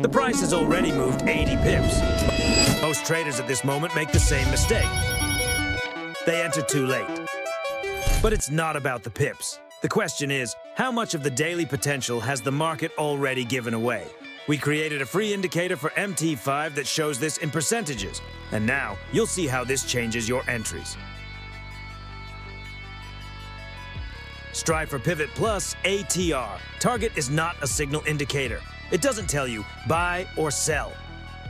The price has already moved 80 pips. Most traders at this moment make the same mistake. They enter too late. But it's not about the pips. The question is, how much of the daily potential has the market already given away? We created a free indicator for MT5 that shows this in percentages. And now, you'll see how this changes your entries. Strifor Pivot ATR Target is not a signal indicator. It doesn't tell you buy or sell.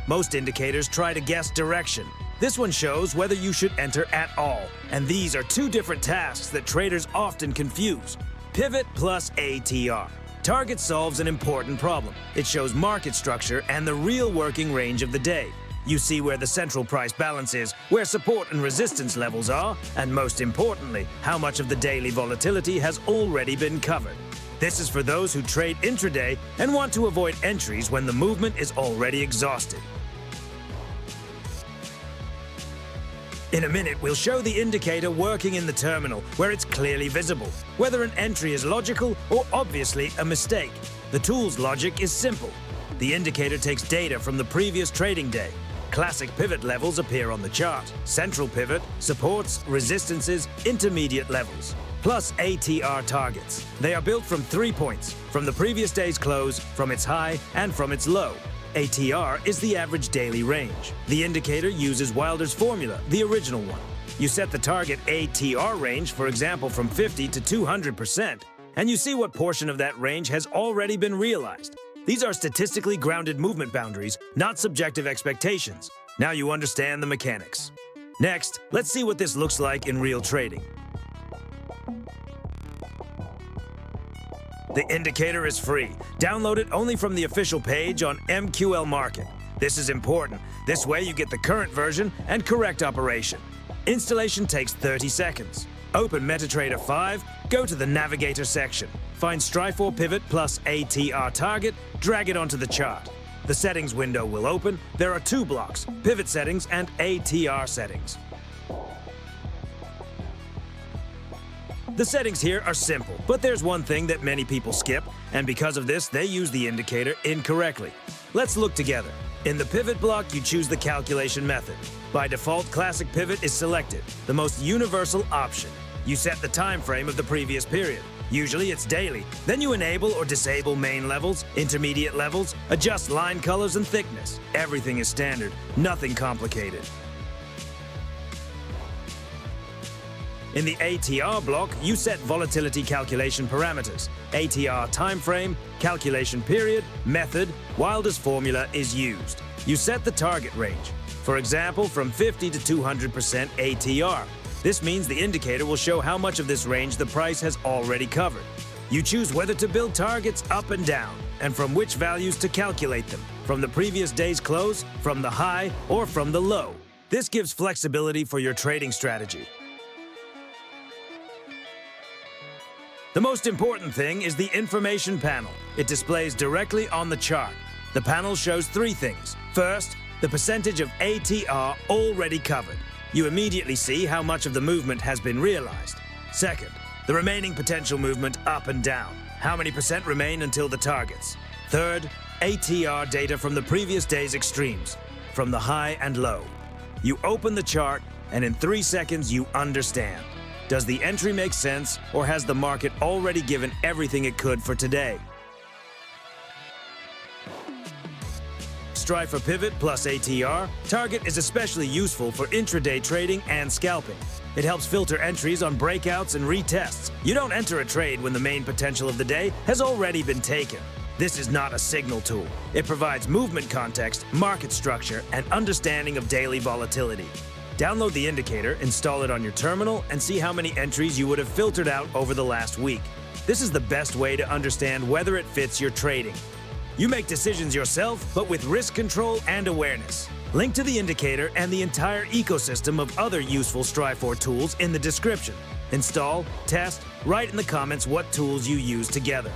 Most indicators try to guess direction. This one shows whether you should enter at all. And these are two different tasks that traders often confuse. Pivot ATR. Target solves an important problem. It shows market structure and the real working range of the day. You see where the central price balance is, where support and resistance levels are, and most importantly, how much of the daily volatility has already been covered. This is for those who trade intraday and want to avoid entries when the movement is already exhausted. In a minute, we'll show the indicator working in the terminal, where it's clearly visible, whether an entry is logical or obviously a mistake. The tool's logic is simple. The indicator takes data from the previous trading day. Classic pivot levels appear on the chart. Central pivot, supports, resistances, intermediate levels. Plus ATR targets. They are built from 3 points, from the previous day's close, from its high, and from its low. ATR is the average daily range. The indicator uses Wilder's formula, the original one. You set the target ATR range, for example, from 50 to 200%, and you see what portion of that range has already been realized. These are statistically grounded movement boundaries, not subjective expectations. Now you understand the mechanics. Next, let's see what this looks like in real trading. The indicator is free. Download it only from the official page on MQL Market. This is important. This way you get the current version and correct operation. Installation takes 30 seconds. Open MetaTrader 5, go to the Navigator section. Find Strifor Pivot ATR Target, drag it onto the chart. The settings window will open. There are two blocks, Pivot Settings and ATR Settings. The settings here are simple, but there's one thing that many people skip, and because of this, they use the indicator incorrectly. Let's look together. In the Pivot block, you choose the calculation method. By default, Classic Pivot is selected, the most universal option. You set the time frame of the previous period. Usually it's daily. Then you enable or disable main levels, intermediate levels, adjust line colors and thickness. Everything is standard, nothing complicated. In the ATR block, you set volatility calculation parameters. ATR time frame, calculation period, method, Wilder's formula is used. You set the target range. For example, from 50 to 200% ATR. This means the indicator will show how much of this range the price has already covered. You choose whether to build targets up and down, and from which values to calculate them, from the previous day's close, from the high, or from the low. This gives flexibility for your trading strategy. The most important thing is the information panel. It displays directly on the chart. The panel shows 3 things. First, the percentage of ATR already covered. You immediately see how much of the movement has been realized. Second, the remaining potential movement up and down. How many percent remain until the targets? Third, ATR data from the previous day's extremes, from the high and low. You open the chart, and in 3 seconds you understand. Does the entry make sense, or has the market already given everything it could for today? Strifor Pivot ATR Target is especially useful for intraday trading and scalping. It helps filter entries on breakouts and retests. You don't enter a trade when the main potential of the day has already been taken. This is not a signal tool. It provides movement context, market structure, and understanding of daily volatility. Download the indicator, install it on your terminal, and see how many entries you would have filtered out over the last week. This is the best way to understand whether it fits your trading. You make decisions yourself, but with risk control and awareness. Link to the indicator and the entire ecosystem of other useful Strifor tools in the description. Install, test, write in the comments what tools you use together.